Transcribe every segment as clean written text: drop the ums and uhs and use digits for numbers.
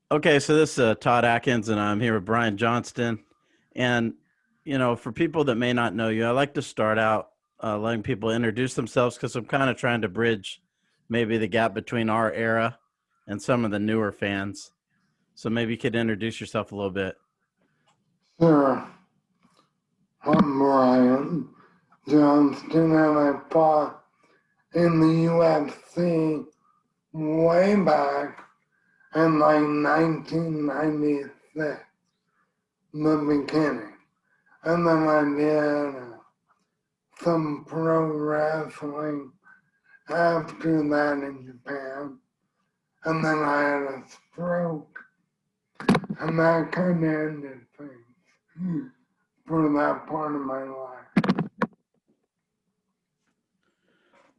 Okay, so this is Todd Atkins, and I'm here with Brian Johnston. And, for people that may not know you, I like to start out letting people introduce themselves because I'm kind of trying to bridge maybe the gap between our era and some of the newer fans. So maybe you could introduce yourself a little bit. Sure, I'm Brian Johnston, and I fought in the UFC way back in like 1996, the beginning. And then I did some pro wrestling after that in Japan. And then I had a stroke, and that kind of ended things for that part of my life.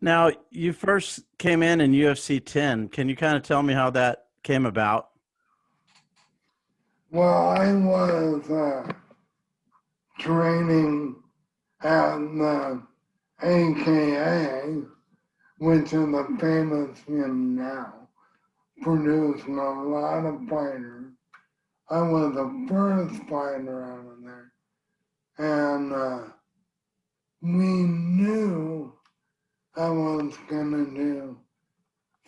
Now, you first came in UFC 10. Can you kind of tell me how that came about? Well, I was training at the AKA, which is a famous gym now, producing a lot of fighters. I was the first fighter out of there, and we knew I was gonna do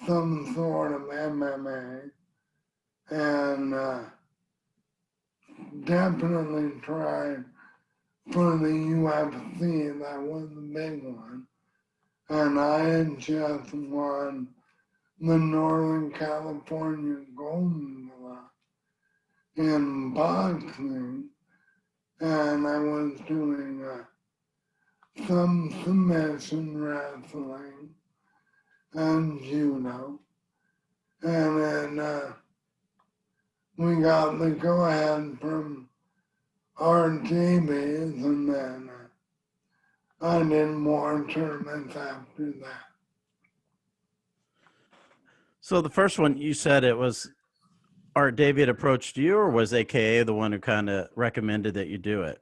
some sort of MMA, and definitely tried for the UFC. That was the big one. And I had just won the Northern California Golden Glove in boxing, and I was doing some submission wrestling and judo. And then we got the go-ahead from our TVs, and then I did more tournaments after that. So the first one you said it was Art Davies approached you, or was AKA the one who kind of recommended that you do it?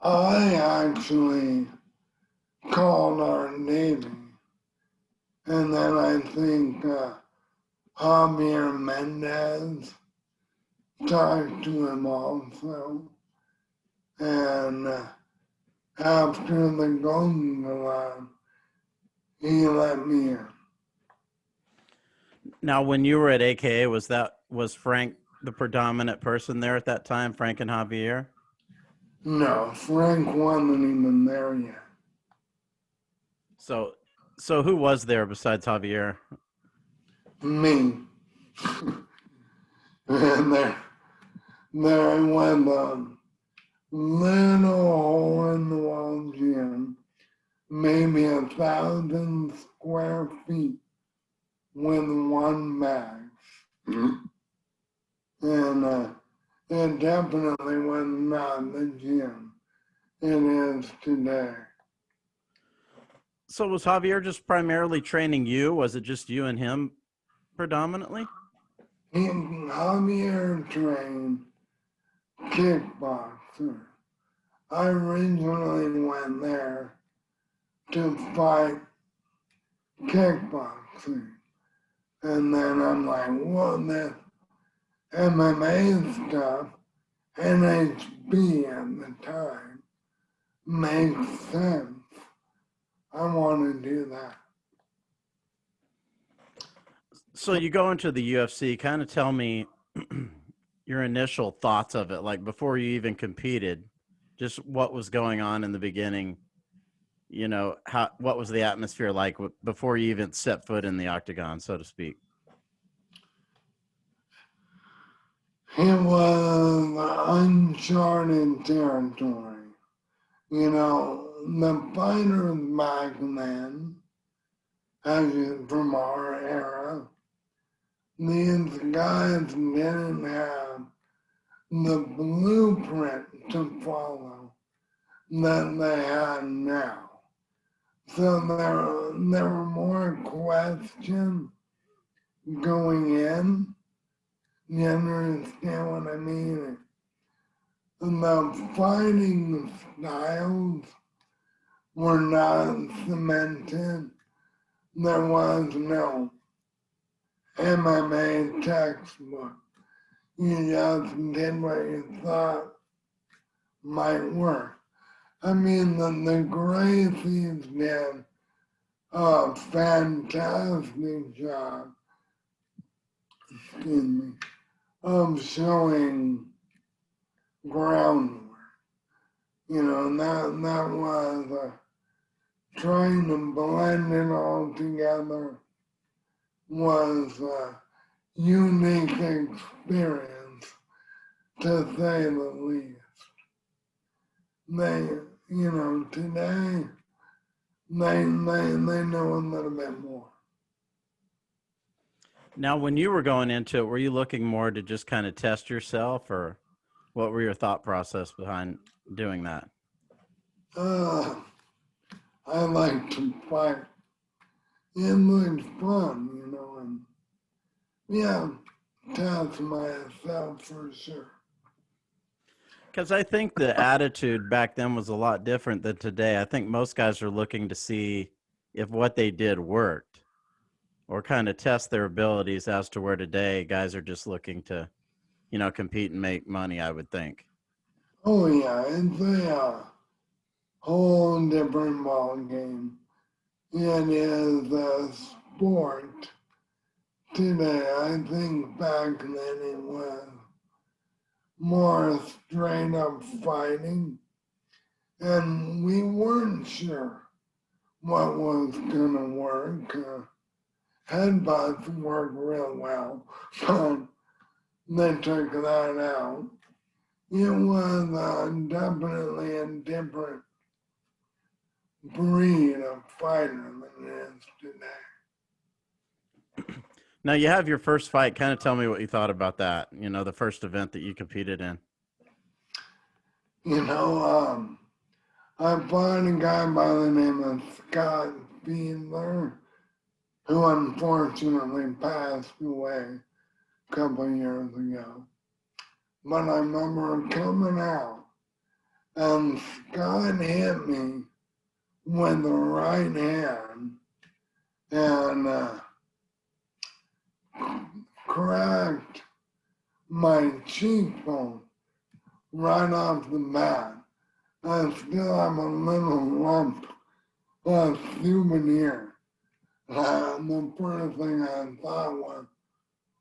I actually called our Navy, and then I think Javier Mendez talked to him also, and after the Golden Glove, he let me in. Now, when you were at AKA, was Frank the predominant person there at that time, Frank and Javier? No, Frank wasn't even there yet. So, so who was there besides Javier? Me. And there I went little hole in the wall gym, maybe 1,000 square feet with one max. And it definitely was not the gym it is today. So, was Javier just primarily training you? Was it just you and him predominantly? Javier trained kickboxer. I originally went there to fight kickboxing. And then I'm like, well, this MMA stuff, NHB at the time, makes sense. I want to do that. So, you go into the UFC. Kind of tell me your initial thoughts of it, like before you even competed, just what was going on in the beginning. What was the atmosphere like before you even set foot in the octagon, so to speak? It was uncharted territory. You know, the fighters back then, as from our era, these guys didn't have the blueprint to follow that they had now. So there were more questions going in. You understand what I mean? The fighting styles were not cemented. There was no MMA textbook. You just did what you thought might work. I mean, the Gracies did a fantastic job, excuse me, of showing groundwork. You know, and that was trying to blend it all together was a unique experience, to say the least. They, you know, today, they know a little bit more. Now, when you were going into it, were you looking more to just kind of test yourself, or what were your thought process behind doing that? I like to fight. It was fun, you know, and yeah, test myself for sure. Because I think the attitude back then was a lot different than today. I think most guys are looking to see if what they did worked, or kind of test their abilities, as to where today guys are just looking to, compete and make money, I would think. Oh yeah, it's a whole different ball game. It is a sport today. I think back then it was more straight up fighting, and we weren't sure what was gonna work. Headbutts work real well, but they took that out. It was definitely a different breed of fighter than it is today. Now, you have your first fight. Kind of tell me what you thought about that, the first event that you competed in. You know, I fought a guy by the name of Scott Fiedler, who unfortunately passed away a couple of years ago. But I remember coming out, and Scott hit me with the right hand and cracked my cheekbone right off the bat. I still have a little lump of souvenir. The first thing I thought was,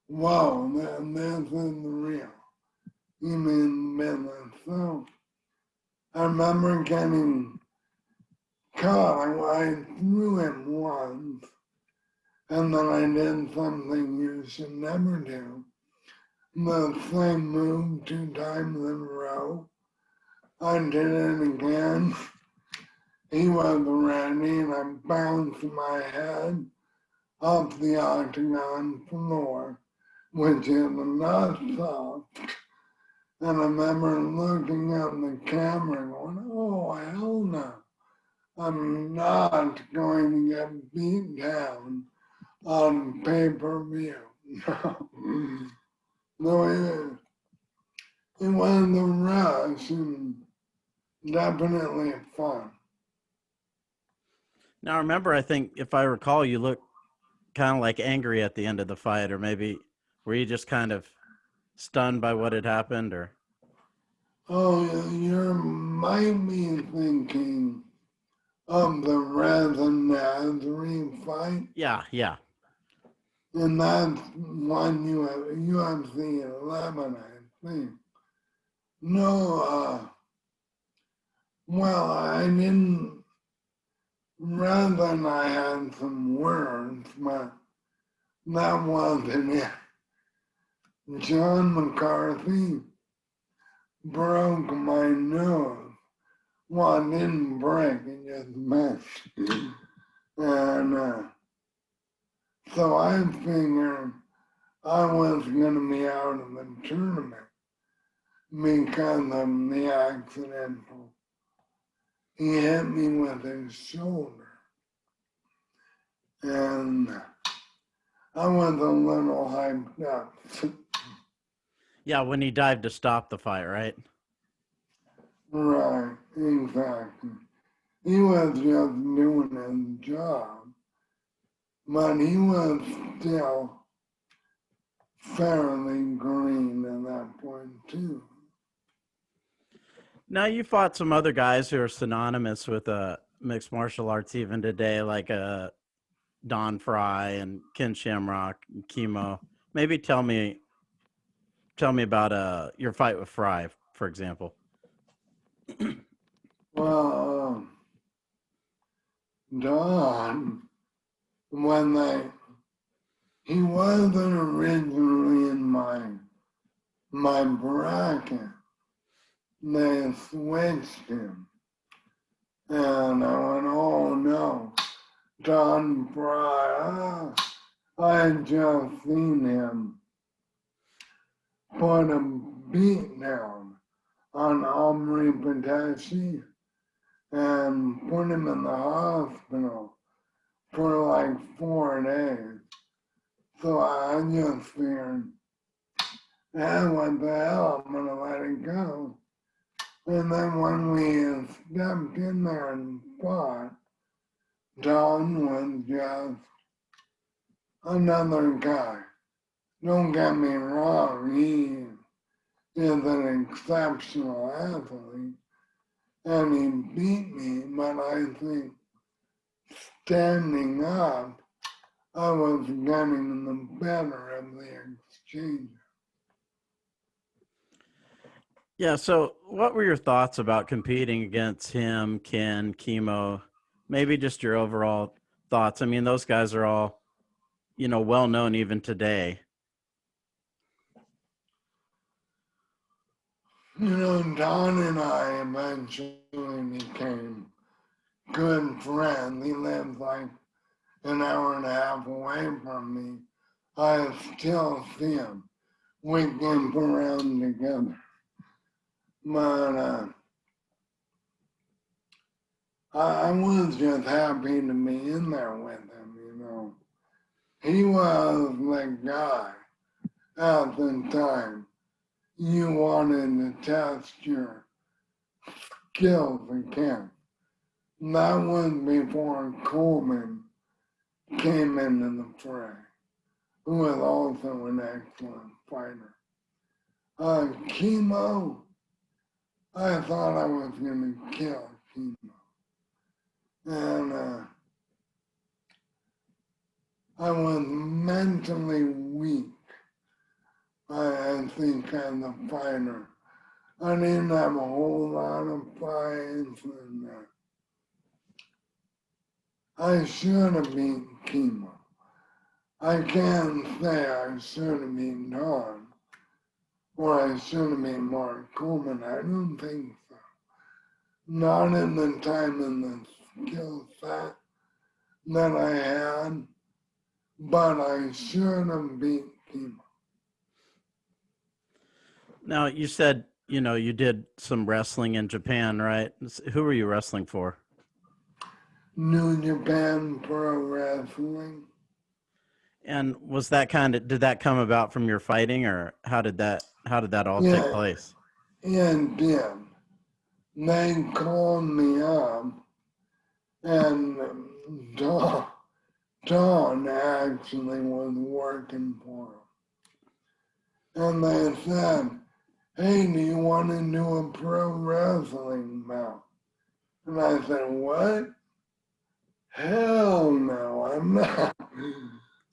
whoa, this isn't real. You mean business? So I remember getting caught. I threw it once, and then I did something you should never do. The same move 2 times in a row. I did it again. He wasn't ready, and I bounced my head off the octagon floor, which is not soft. And I remember looking at the camera going, oh, hell no. I'm not going to get beat down on pay-per-view. No, it was the rush and definitely fun. Now, remember, I think, if I recall, you looked kind of like angry at the end of the fight, or maybe were you just kind of stunned by what had happened, or? Oh, you might be thinking of the Rez and Nazarene fight. Yeah. And that's one UFC 11, I think. No, well, I didn't, rather than I had some words, but that wasn't it. John McCarthy broke my nose. Well, it didn't break, it just messed. And so I figured I was going to be out of the tournament because of the accidental. He hit me with his shoulder. And I was a little hyped up. Yeah, when he dived to stop the fight, right? Right, exactly. He was just doing his job, but he was still fairly green at that point too. Now you fought some other guys who are synonymous with mixed martial arts even today, like Don Frye and Ken Shamrock and Chemo. Maybe tell me about your fight with Frye, for example. Well, Don, when he wasn't originally in my bracket, they switched him. And I went, oh no, Don Frye, I had just seen him put a beat down on Omri Padashi and put him in the hospital for like 4 days. So I just figured, what the hell, I'm gonna let it go. And then when we stepped in there and fought, Don was just another guy. Don't get me wrong, he is an exceptional athlete, and he beat me, but I think standing up, I was getting the better of the exchange. Yeah. So, what were your thoughts about competing against him, Ken, Chemo? Maybe just your overall thoughts. I mean, those guys are all, well known even today. Don and I eventually became good friends. He lived like an hour and a half away from me. I still see him. We camp around together. But I was just happy to be in there with him. He was the guy at the time you wanted to test your skills again. That was before Coleman came into the fray, who was also an excellent fighter. Chemo, I thought I was going to kill Chemo. And I was mentally weak, I think, as a fighter. I didn't have a whole lot of fights, and I should have beaten Chemo. I can't say I should have beaten Don, or I should have beaten Mark Coleman. I don't think so. Not in the time and the skill set that I had, but I should have beat Chemo. Now, you said, you did some wrestling in Japan, right? Who were you wrestling for? New Japan Pro Wrestling. And did that come about from your fighting, or how did that all take Yeah, place? it did. They called me up, and Don actually was working for him. And they said, hey, do you want to do a pro wrestling bout? And I said, what? Hell no, I'm not.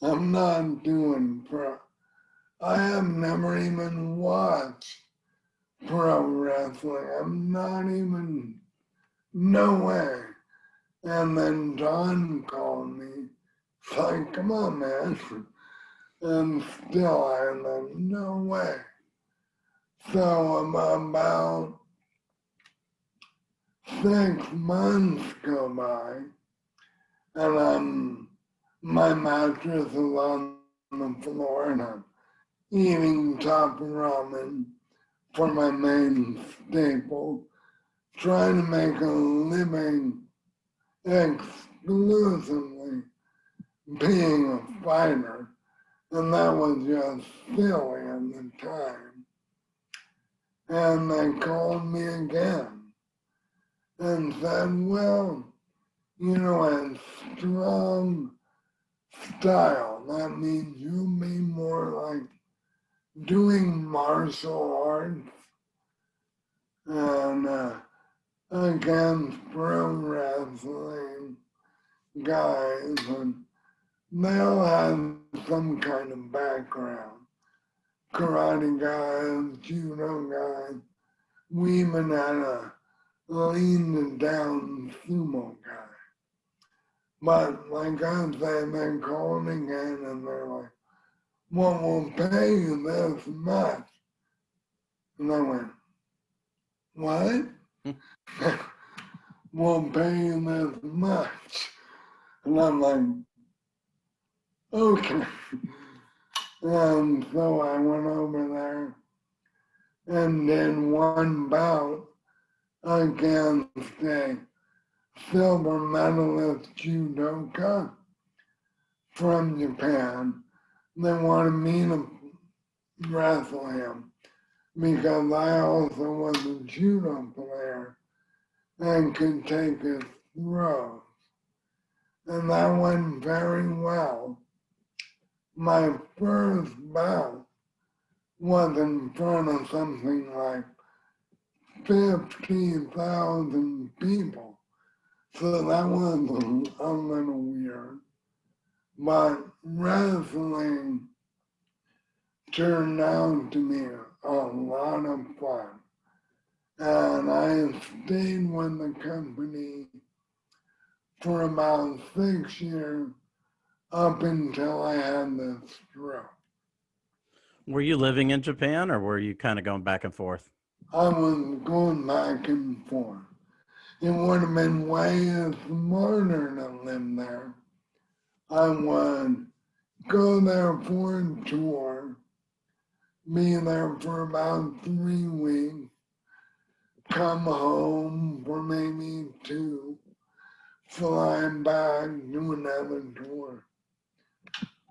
I'm not doing pro. I have never even watched pro wrestling. I'm not even, no way. And then Don called me. It's like, come on, man. And still, I'm like, no way. So about 6 months go by, and my mattress is on the floor, and I'm eating top ramen for my main staple, trying to make a living exclusively being a fighter, and that was just silly at the time. And they called me again and said, well, a strong style, that means you'll be more like doing martial arts and against pro wrestling guys, and they all have some kind of background. Karate guys, judo guys, we even had a lean down sumo guy. But like I said, they called again and they're like, well, we'll pay you this much. And I went, what? We'll pay you this much. And I'm like, okay. And so I went over there and did one bout against a silver medalist judoka from Japan. They wanted me to wrestle him because I also was a judo player and could take his throws. And that went very well. My first bout was in front of something like 50,000 people. So that was a little weird. But wrestling turned out to be a lot of fun. And I stayed with the company for about 6 years up until I had this stroke. Were you living in Japan, or were you kind of going back and forth? I was going back and forth. It would have been way smarter to live there. I would go there for a tour, be there for about 3 weeks, come home for maybe 2, fly back, do another tour.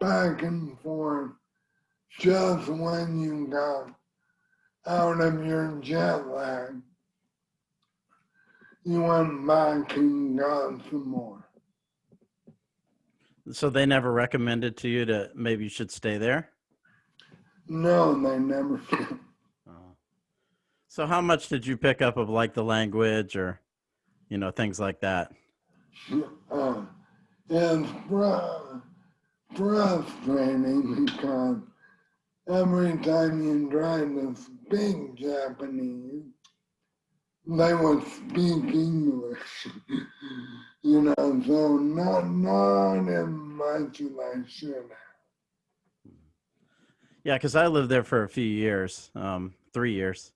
Back and forth, just when you got out of your jet lag, you went back and got some more. So they never recommended to you to maybe you should stay there? No, they never did. Oh. So how much did you pick up of like the language or, things like that? It's frustrating because every time you try to speak Japanese, they would speak English. So not as much as I should have. Yeah, because I lived there for a few years, 3 years.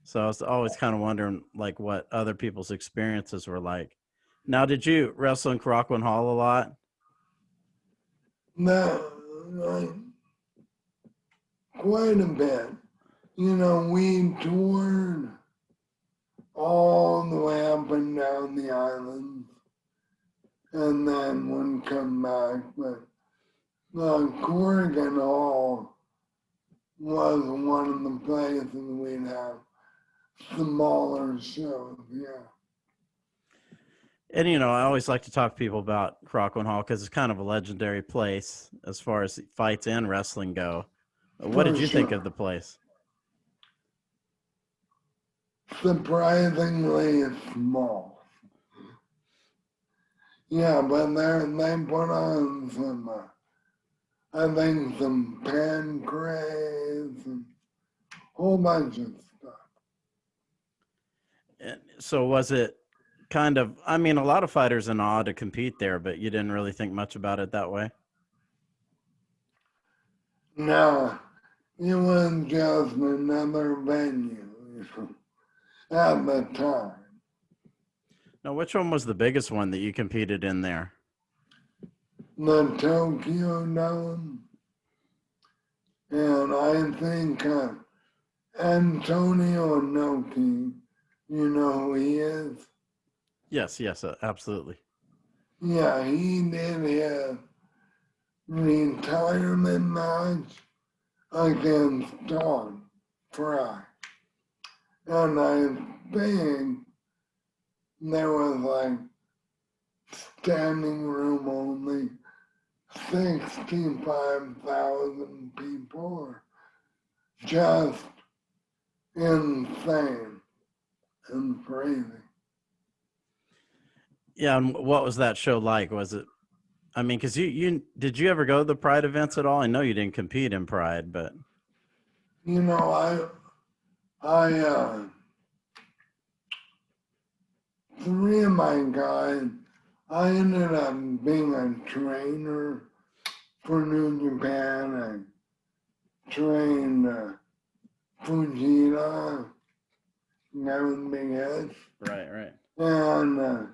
So I was always kind of wondering like what other people's experiences were like. Now, did you wrestle in Karakwan Hall a lot? No, quite a bit. We toured all the way up and down the island and then would come back. But Corrigan Hall was one of the places we'd have smaller shows, yeah. And I always like to talk to people about Karakwan Hall because it's kind of a legendary place as far as fights and wrestling go. What did For you think of sure. the place? Surprisingly small. Yeah, but they put on some, I think some pancrase and a whole bunch of stuff. And so was it kind of, I mean, a lot of fighters in awe to compete there, but you didn't really think much about it that way? Now, it was just another venue, at the time. Now, which one was the biggest one that you competed in there? The Tokyo Dome, and I think Antonio Inoki, you know who he is? Yes, yes, absolutely. Yeah, he did his retirement match against Don Frye. And I think there was like standing room only 65,000 people or just insane and crazy. Yeah, and what was that show like? Was it? I mean, because you did you ever go to the Pride events at all? I know you didn't compete in Pride, but You know, I, 3 of my guys, I ended up being a trainer for New Japan. I trained Fujita, that was Big S, right. and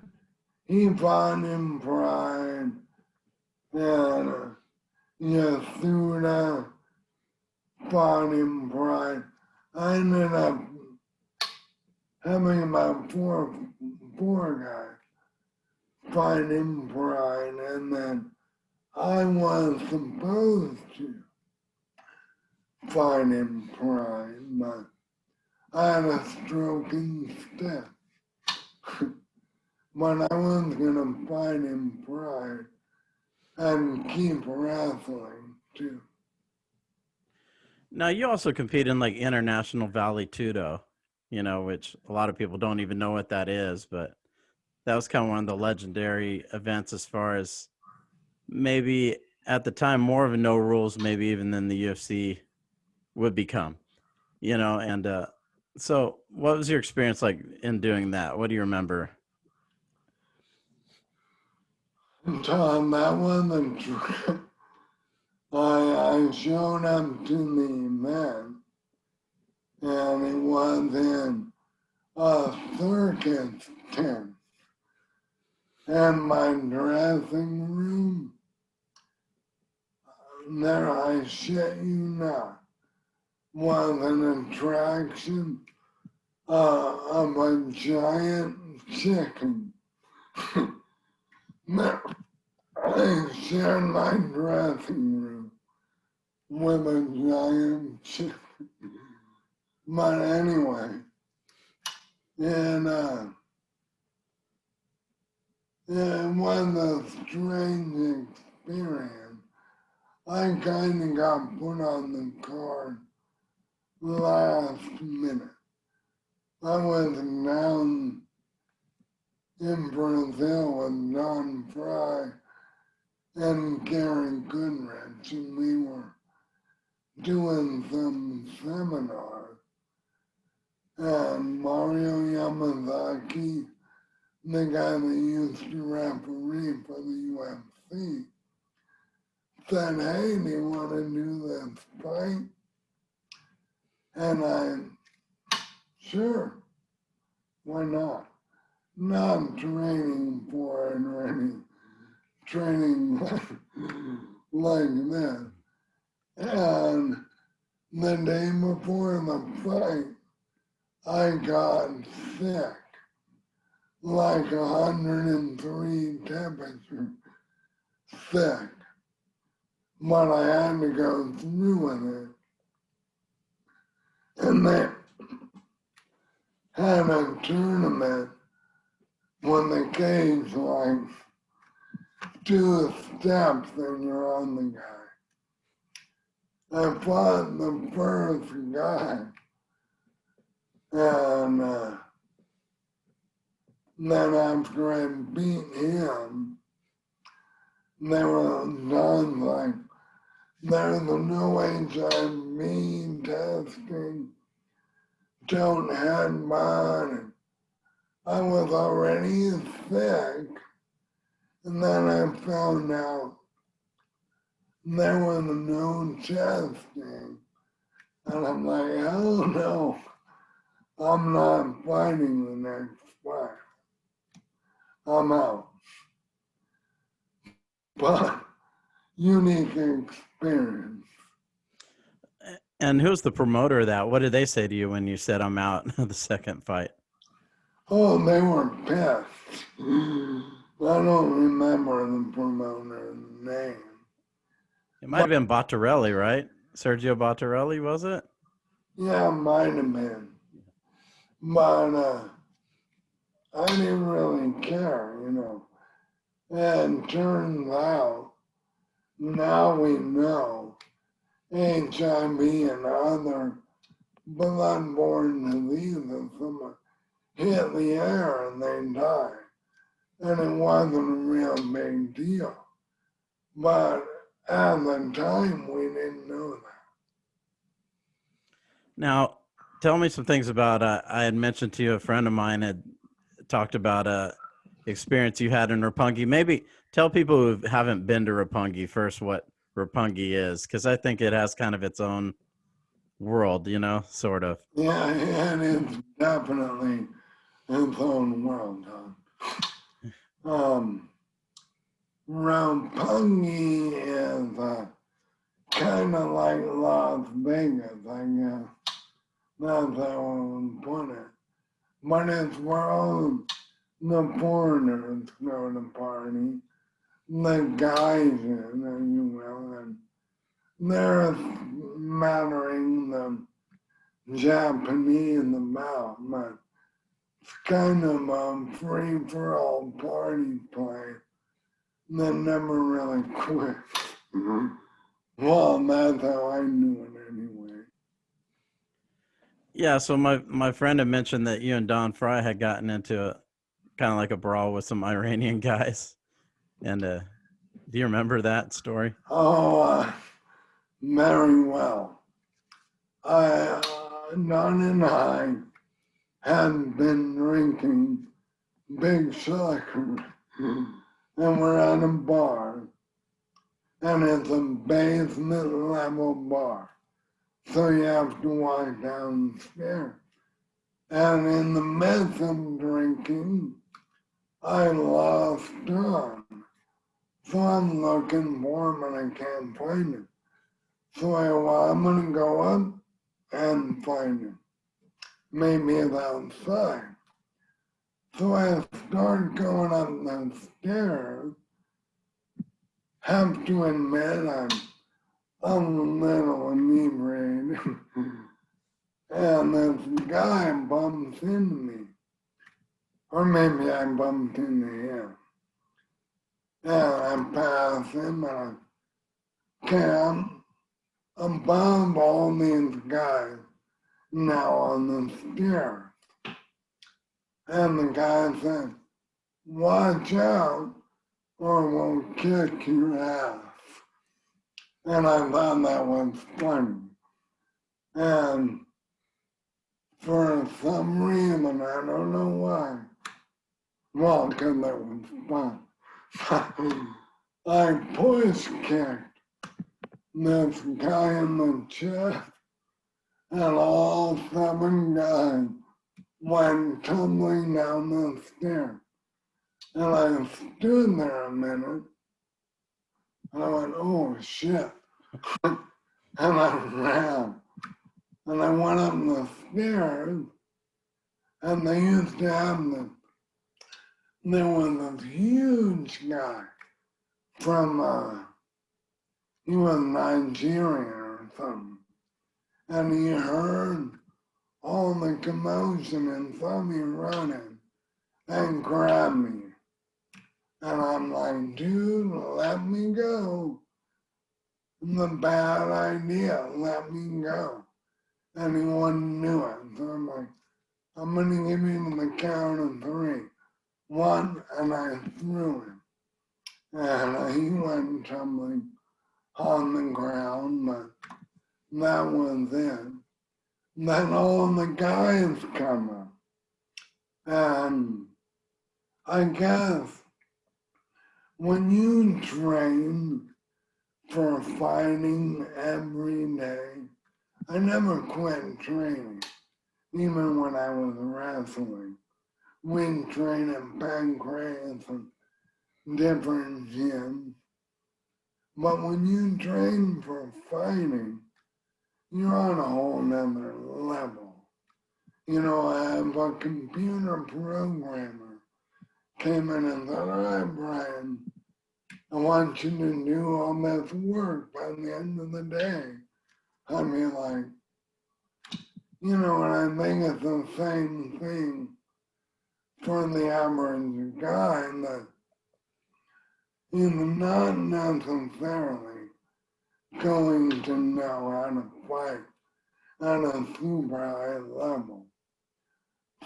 he fought in Pride, and Yasuda fought in Pride. I ended up having about four guys fight in Pride, and then I was supposed to fight in Pride, but I had a stroke instead. But I was gonna fight in Pride and keep wrestling too. Now you also compete in like International Valley Judo, which a lot of people don't even know what that is, but that was kind of one of the legendary events as far as maybe at the time more of a no rules, maybe even than the UFC would become, and so what was your experience like in doing that? What do you remember? Tom, that wasn't true. I showed up to the event, and it was in a circus tent. And my dressing room, there I shit you not, was an attraction of a giant chicken. I shared my dressing room with a giant chicken. But anyway, and it was a strange experience. I kind of got put on the card last minute. I was down in Brazil with Don Frye and Gary Goodrich, and we were doing some seminars. And Mario Yamazaki, the guy that used to referee for the UFC, said, hey, do you want to do this fight? And I, sure, why not? Not training for it or any training like that. And the day before the fight, I got sick, like 103 temperature, sick. But I had to go through with it. And they had a tournament when the cage like 2 steps and you're on the guy. I fought the first guy, and then after I beat him, they were done like, there's no HIV testing, don't headbutt, and I was already sick, and then I found out there was no testing, and I'm like, hell no, I'm not fighting the next fight. I'm out. But unique experience. And who's the promoter of that? What did they say to you when you said I'm out the second fight? Oh, they were pissed. I don't remember the promoter's name. It might have been Bottarelli, right? Sergio Bottarelli, was it? Yeah, it might have been. But I didn't really care, And turns out, now we know HIV and other blood-borne diseases. Someone hit the air and they die. And it wasn't a real big deal. But at the time, we didn't know that. Now, tell me some things about. I had mentioned to you a friend of mine had talked about a experience you had in Roppongi. Maybe tell people who haven't been to Roppongi first what Roppongi is, because I think it has kind of its own world, sort of. Yeah, it is definitely its own world, huh? Roppongi is kind of like Las Vegas, I guess. That's how I would put it. But it's where all the foreigners go to party, the guys in, if you will, and there's mattering the Japanese about, but it's kind of a free-for-all party place that never really quits. Well, that's how I knew it anyway. Yeah, so my friend had mentioned that you and Don Frye had gotten into kind of like a brawl with some Iranian guys, and do you remember that story? Oh, very well. Don and I had been drinking big soccer, and we're at a bar, and it's a basement level bar, so you have to walk down the stairs. And in the midst of drinking, I lost Don. So I'm looking for him and I can't find him. So I'm gonna go up and find him. Maybe it's outside. So I start going up the stairs. Have to admit I'm a little inebriated. And this guy bumps into me. Or maybe I bumped into him. And I pass him and I can't above all these guys now on the stairs. And the guy said, watch out or we'll kick your ass. And I thought that was funny. And for some reason, I don't know why, well, because it was fun, I push kicked this guy in the chest, and all 7 guys went tumbling down the stairs. And I stood there a minute, and I went, oh shit. And I ran. And I went up the stairs, and they used to have there was this huge guy from, he was Nigerian or something. And he heard all the commotion and saw me running and grabbed me. And I'm like, dude, let me go. It's a bad idea, let me go. And he wouldn't do it. So I'm like, I'm gonna give you the count of 3. 1, and I threw him. And he went tumbling on the ground, but that was it. Then all the guys come up. And I guess when you train for fighting every day, I never quit training, even when I was wrestling. We train in Pancrase and different gyms. But when you train for fighting, you're on a whole nother level. You know, I have a computer programmer came in and said, all right, Brian, I want you to do all this work by the end of the day. I mean, like, you know, and I think it's the same thing for the average guy that, you know, not necessarily going to know how to fight at a super high level.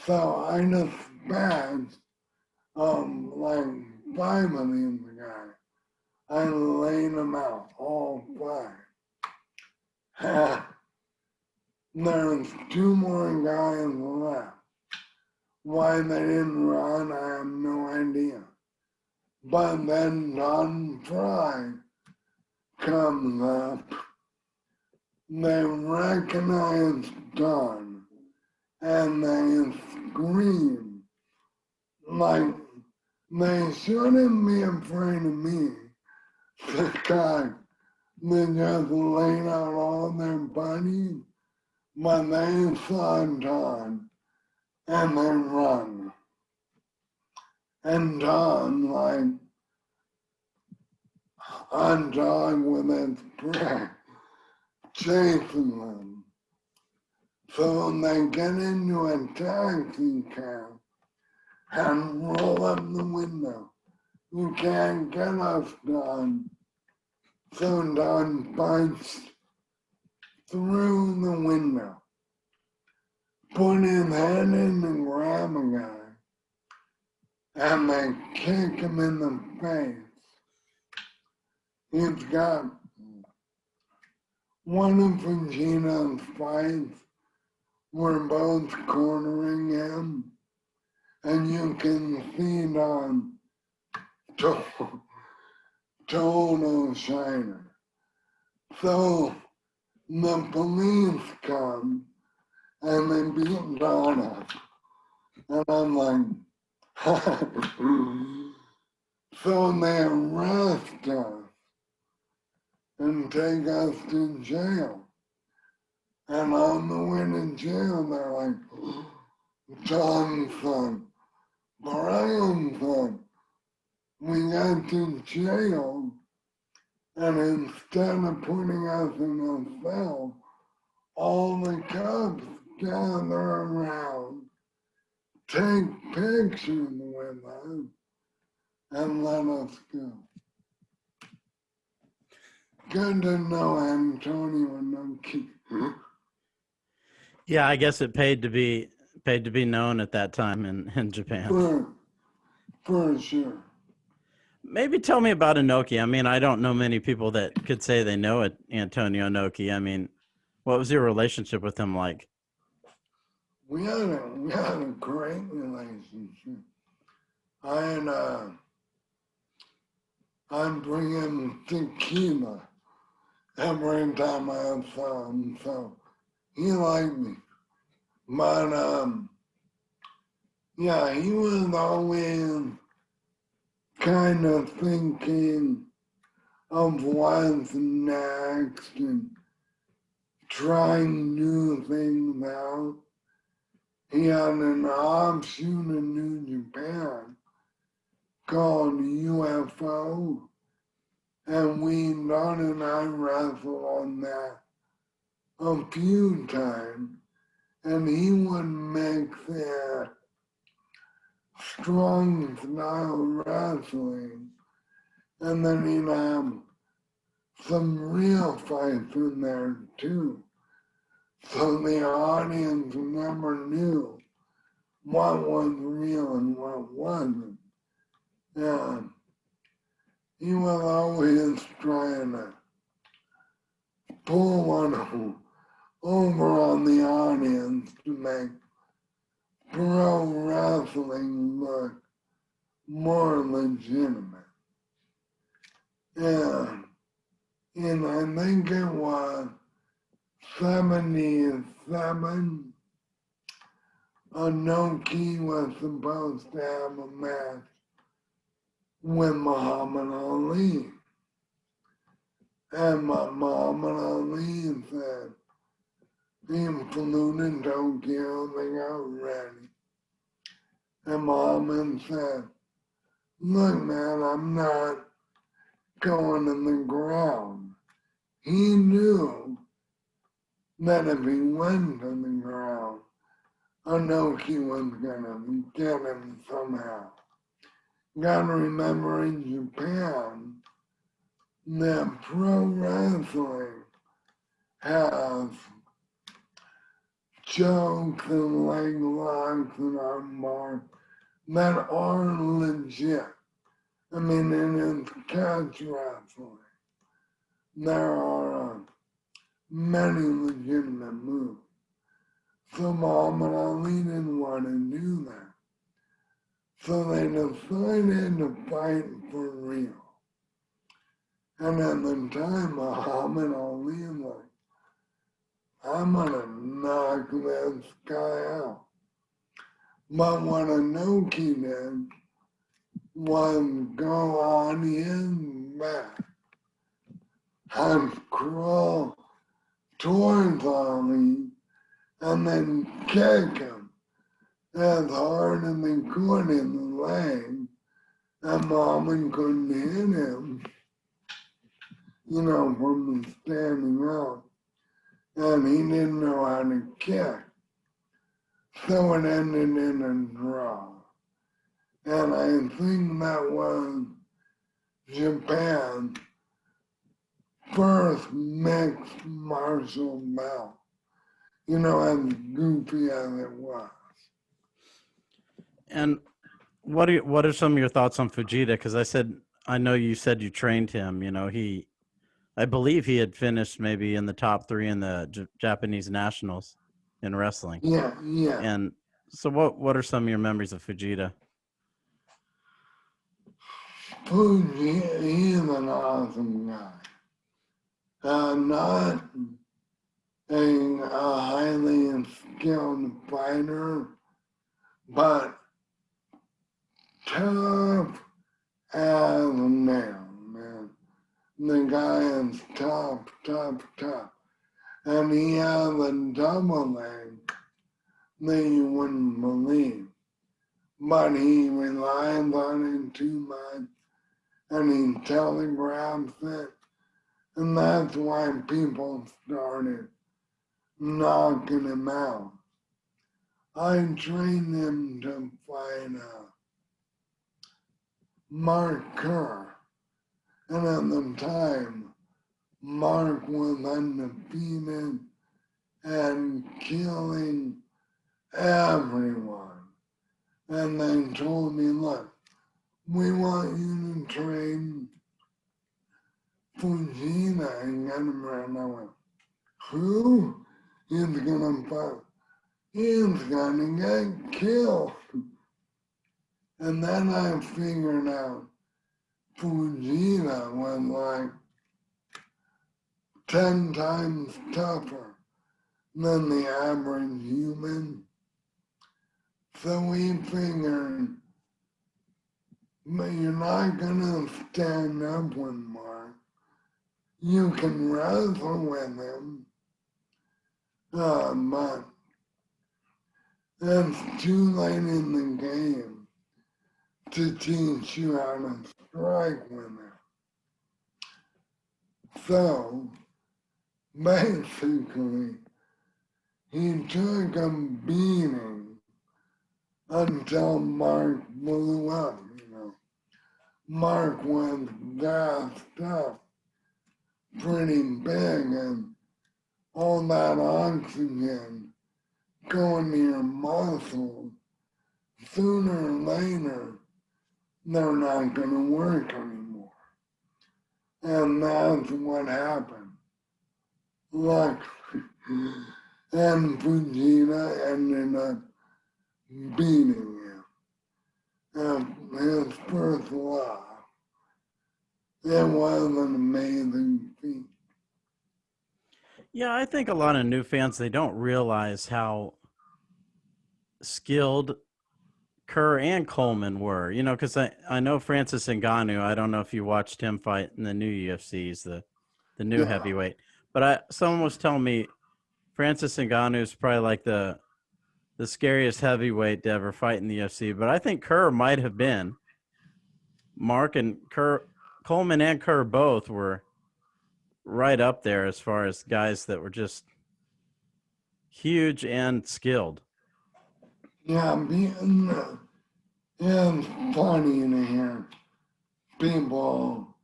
So I just passed like 5 of these guys. I laid them out, all 5. There's 2 more guys left. Why they didn't run, I have no idea. But then Don Frye comes up. They recognize Don and they scream like they shouldn't be afraid of me. Because they just laid out all their buddies, but they saw Don and they run. And Don, like a dog with its prey, chasing them. So they get into a taxi cab and roll up the window. You can't get us, Don. So Don bites through the window, put his head in and grab a guy, and they kick him in the face. He's got one of Regina's fights were both cornering him, and you can see Don total shiner. So the police come and they beat Don up. And I'm like, so they arrest us and take us to jail. And on the way to jail, they're like, Johnston, Brian's son, we got to jail, and instead of putting us in a cell, all the cops gather around, take pictures with us, and let us go. Good to know Antonio Inoki. Yeah, I guess it paid to be known at that time in Japan. For sure. Maybe tell me about Inoki. I mean, I don't know many people that could say they know it, Antonio Inoki. I mean, what was your relationship with him like? We had a great relationship. I'd bring him tequila every time I saw him, so he liked me. But yeah, he was always kind of thinking of what's next and trying new things out. He had an offshoot in New Japan called UFO, and Don and I wrestled on that a few times, and he would make that strong style wrestling, and then he'd have some real fights in there too. So the audience never knew what was real and what wasn't. And he was always trying to pull one over on the audience to make pro wrestling look more legitimate. And I think it was 77, Inoki was supposed to have a match with Muhammad Ali. And Muhammad Ali said, he flew to Tokyo, they got ready. And Muhammad said, look man, I'm not going in the ground. He knew that if he went to the ground, Inoki was gonna get him somehow. Gotta remember in Japan, that pro wrestling has jokes and leg locks and armbar that are legit. I mean, in catch wrestling, there are many legitimate moves. So Muhammad Ali didn't want to do that. So they decided to fight for real. And at the time, Muhammad Ali was like, I'm gonna knock this guy out. But what Inoki did was go on his back and crawl towards Ali and then kick him as hard as he could in the leg, and Muhammad couldn't hit him, from standing up, and he didn't know how to kick. So it ended in a draw. And I think that was Japan's first mixed martial belt, as goofy as it was. And what are some of your thoughts on Fujita? Because I know you said you trained him. I believe he had finished maybe in the top 3 in the Japanese nationals in wrestling. Yeah. And so what are some of your memories of Fujita? Fujita, he's an awesome guy. Not a highly skilled fighter, but tough as a nail, man. The guy is tough. And he has a double leg that you wouldn't believe. But he relies on it too much, and he telegraphs it. And that's why people started knocking him out. I trained him to fight Mark Kerr. And at the time, Mark was undefeated and killing everyone. And they told me, look, we want you to train Fujita and get him right. And I went, who? He's gonna fight. He's gonna get killed. And then I figured out Fujita was like 10 times tougher than the average human. So we figured, but you're not gonna stand up with Mark. You can wrestle with him, but it's too late in the game to teach you how to strike with him. So, basically, he took a beating until Mark blew up, Mark was gassed up pretty big, and all that oxygen going to your muscles, sooner or later, they're not going to work anymore. And that's what happened. Luckily, and Fujita ended up beating him. And his first loss. It was an amazing feat. Yeah, I think a lot of new fans, they don't realize how skilled Kerr and Coleman were, because I know Francis Ngannou. I don't know if you watched him fight in the new UFCs, the new heavyweight. But someone was telling me Francis Ngannou is probably like the scariest heavyweight to ever fight in the UFC. But I think Kerr might have been. Mark and Coleman and Kerr both were right up there as far as guys that were just huge and skilled. Yeah, it's funny to hear people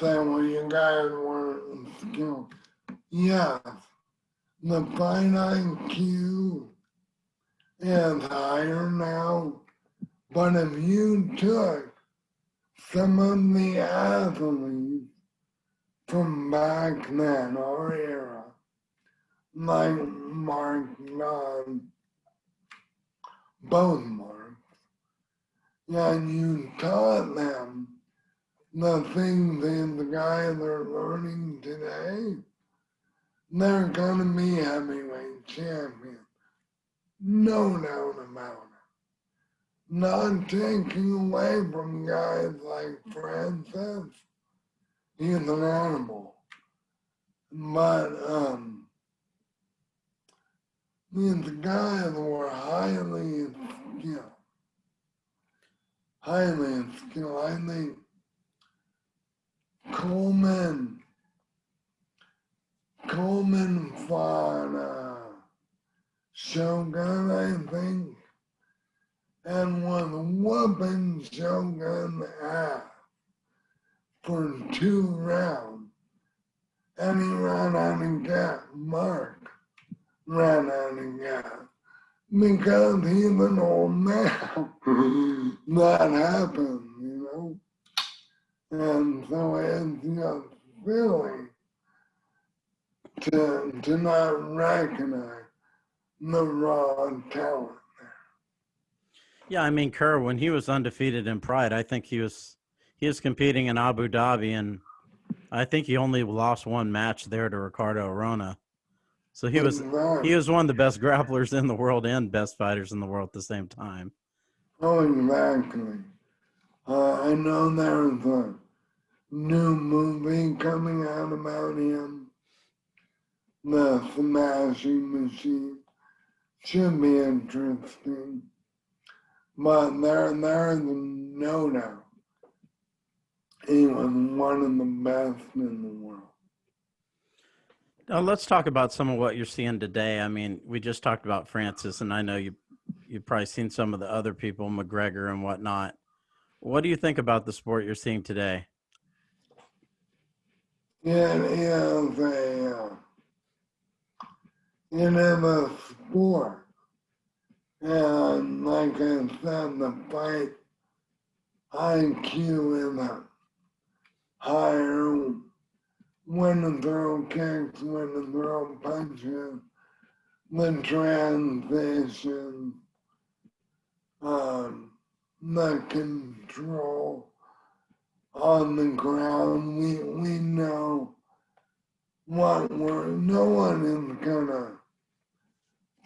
say, well, you guys weren't skilled. Yes, the fight IQ is higher now, but if you took some of the athletes from back then, our era, like Mark Don, both Marks, and you taught them the things that the guys are learning today, they're gonna be heavyweight champions. No doubt about it. Not taking away from guys like Francis, he's an animal. But these guys were highly skilled. Highly skilled. I think Coleman fought Shogun, I think, and was whooping Shogun ass for 2 rounds. And he ran out of gas. Mark ran out of gas. Because he's an old man. That happened, you know. And so it's just silly to not recognize the raw talent. Yeah, I mean, Kerr, when he was undefeated in Pride, I think he was competing in Abu Dhabi, and I think he only lost 1 match there to Ricardo Arona. So he was one of the best grapplers in the world and best fighters in the world at the same time. Oh, exactly. I know there's a new movie coming out about him, The Smashing Machine. Should be interesting. But there's no doubt he was one of the best in the world. Let's talk about some of what you're seeing today. I mean, we just talked about Francis, and I know you've probably seen some of the other people, McGregor and whatnot. What do you think about the sport you're seeing today? It is a sport. And like I said, the fight IQ is higher. When to throw kicks, when to throw punches, the transition, the control on the ground. We know no one is gonna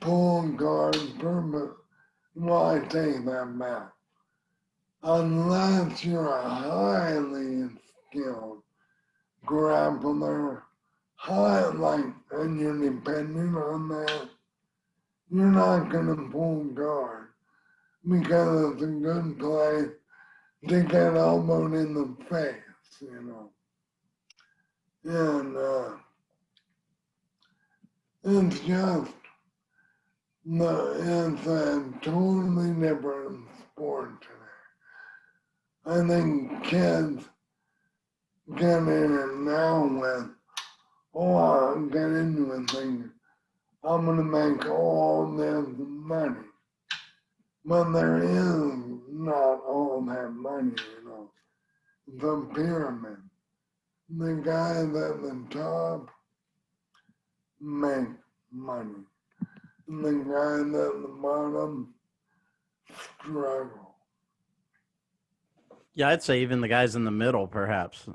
pull guard permit. Well, I take that back. Unless you're a highly skilled grappler, and you're dependent on that, you're not gonna pull guard because it's a good place to get elbowed in the face, you know. And it's just, it's a totally different sport today. I think kids get in it now with, I'll get into it thinking, I'm going to make all this money. But there is not all that money, you know. It's a pyramid. The guys at the top make money. And the guys at the bottom struggle. Yeah, I'd say even the guys in the middle, perhaps.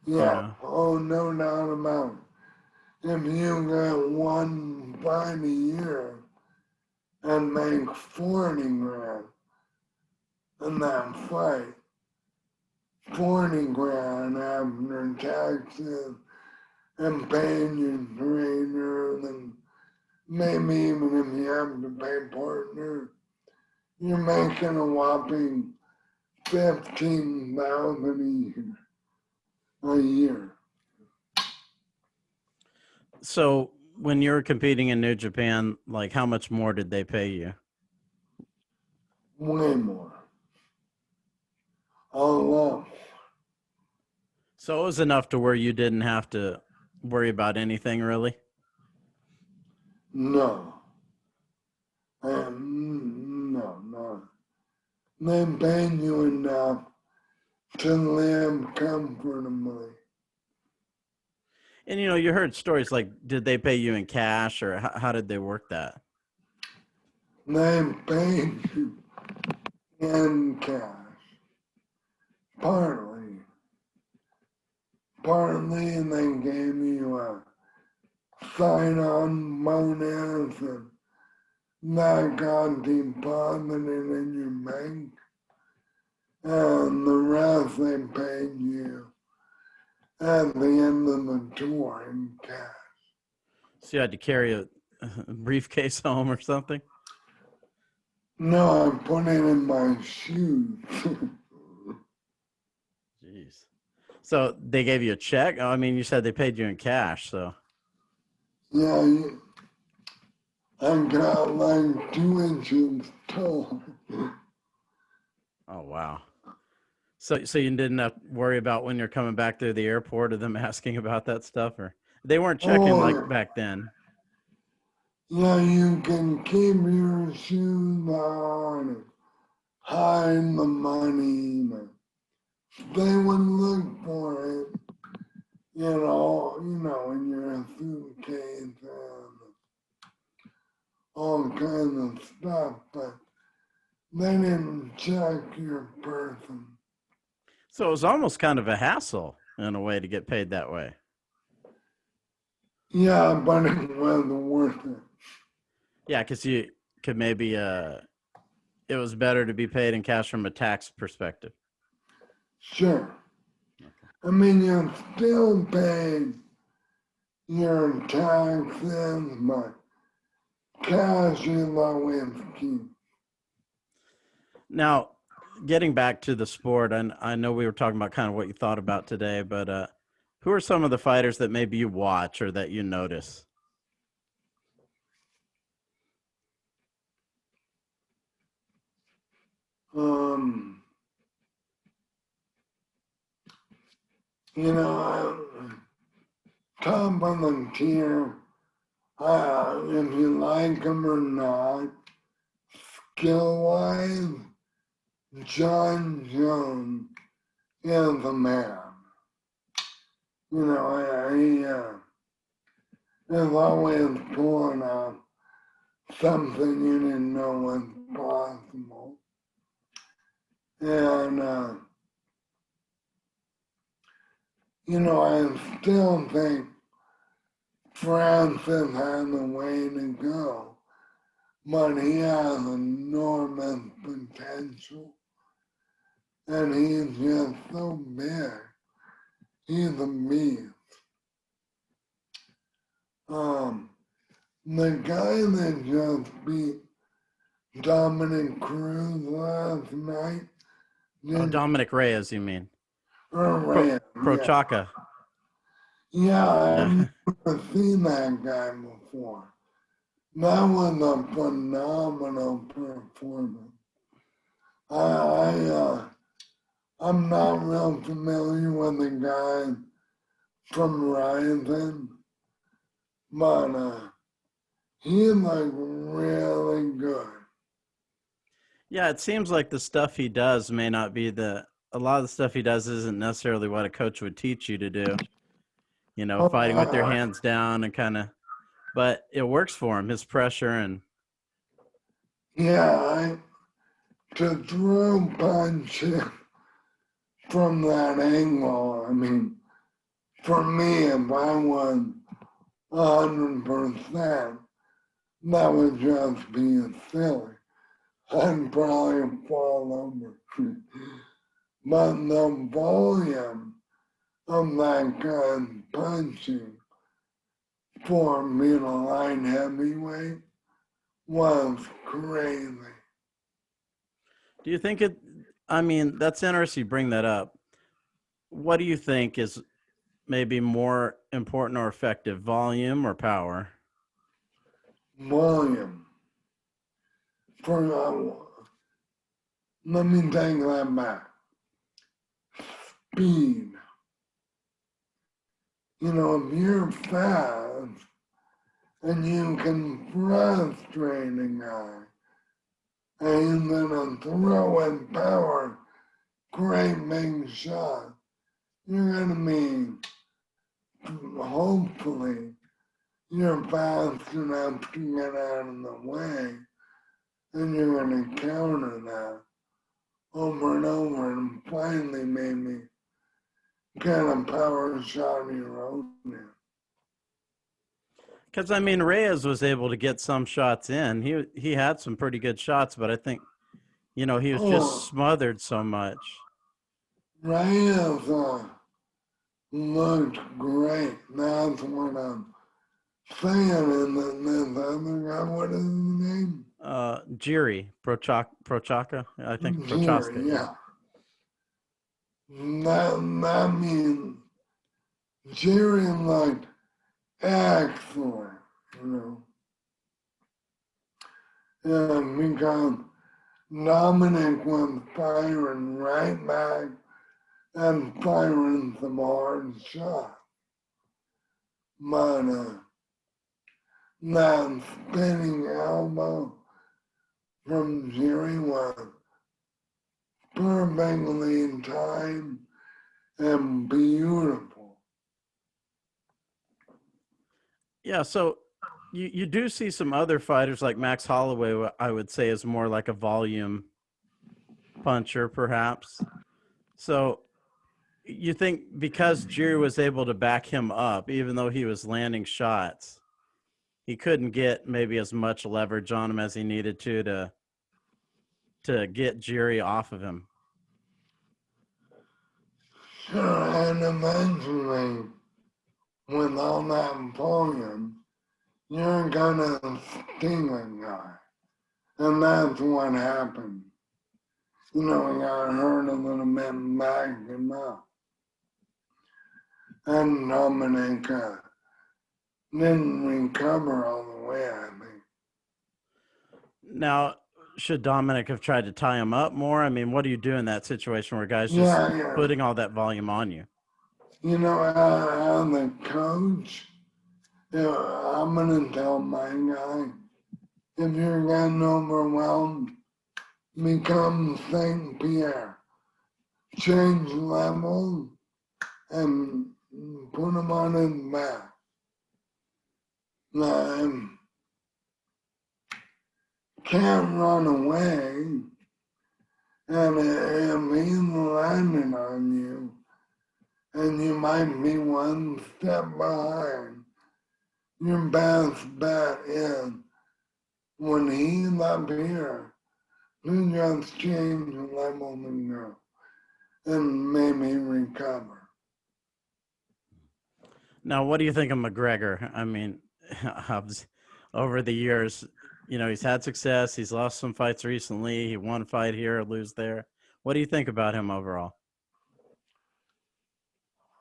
Yeah, oh, no doubt about it. If you get 1 fight a year and make 40 grand in that fight, 40 grand after taxes and paying your trainer, and maybe even if you have to pay partner, you're making a whopping 15,000 a year. So when you were competing in New Japan, like how much more did they pay you? Way more. A lot. So it was enough to where you didn't have to worry about anything really. No, no. They pay you enough to live comfortably. And you heard stories like, did they pay you in cash or how did they work that? They pay you in cash, partly. Partly they gave you a sign-on bonus and that got deposited in your bank, and the rest they paid you at the end of the tour in cash. So you had to carry a briefcase home or something? No, I put it in my shoes. Jeez. So they gave you a check? Oh, I mean, you said they paid you in cash, so. Yeah, I got like 2 inches tall. Oh, wow. So you didn't have to worry about when you're coming back to the airport of them asking about that stuff, or they weren't checking like Oh, back then. yeah, you can keep your shoes on and hide the money, but they would look for it, in your suitcase and all kinds of stuff, but they didn't check your person. So it was almost kind of a hassle in a way to get paid that way. Yeah, but it wasn't worth it. Yeah, because you could maybe it was better to be paid in cash from a tax perspective. Sure. Okay. I mean, you still pay your taxes, but cash is always key. Now, getting back to the sport, and I know we were talking about kind of what you thought about today, but who are some of the fighters that maybe you watch or that you notice? Um, top of the tier, if you like them or not, skill-wise, John Jones is a man. He is always pulling out something you didn't know was possible. And, I still think Francis has a way to go, but he has enormous potential. And he's just so big. He's a beast. The guy that just beat Dominic Cruz last night, Oh, did Dominic Reyes, you mean? Ran, yeah. Prochaska. Yeah, I've Yeah. never seen that guy before. That was a phenomenal performance. I'm not real familiar with the guy from Rising, but he looked really good. Yeah, it seems like the stuff he does may not be a lot of the stuff he does isn't necessarily what a coach would teach you to do. Oh, Fighting with your hands down and kind of, but it works for him, his pressure. And yeah, to throw punches from that angle, I mean, for me, if I was 100%, that would just be silly. I'd probably fall over. But the volume of that kind of punching for being a light heavyweight was crazy. do you think I mean, that's interesting you bring that up. What do you think is maybe more important or effective, volume or power? Volume. Let me take that back. Speed. You know, if you're fast and you can frustrate a guy and then a throw and power, great big shot, you're gonna be, hopefully, you're fast enough to get out of the way, and you're gonna counter that over and over, and finally maybe get a power shot of your own. Because I mean, Reyes was able to get some shots in. He had some pretty good shots, but I think he was just Oh, smothered so much. Reyes looked great. That's what I'm saying. And then this other guy, what is his name? Jiri Prochaka, I think Prochaska, Jerry, yeah. yeah. That means Jerry looked excellent, you know. And because Dominic was firing right back and firing some hard shots. But that spinning elbow from Jerry was perfectly timed and beautiful. Yeah, so you do see some other fighters like Max Holloway, I would say is more like a volume puncher, perhaps. So you think because Jiri was able to back him up, even though he was landing shots, he couldn't get maybe as much leverage on him as he needed to get Jiri off of him. Sure, and eventually, with all that volume, you're gonna sting a guy. And that's what happened. You know, he got hurt a little bit and backed him up. And Dominic didn't recover all the way, I think. Now, should Dominic have tried to tie him up more? I mean, what do you do in that situation where guys just Yeah, yeah. putting all that volume on you? You know, I'm the coach. You know, I'm going to tell my guy, if you're getting overwhelmed, become St. Pierre. Change level and put him on his back. Now, can't run away, and if he's landing on you, and you might be one step behind, your best bet is when he's up here, you just change the level and go, and maybe recover. Now, what do you think of McGregor? I mean, over the years, he's had success. He's lost some fights recently. He won a fight here, lose there. What do you think about him overall?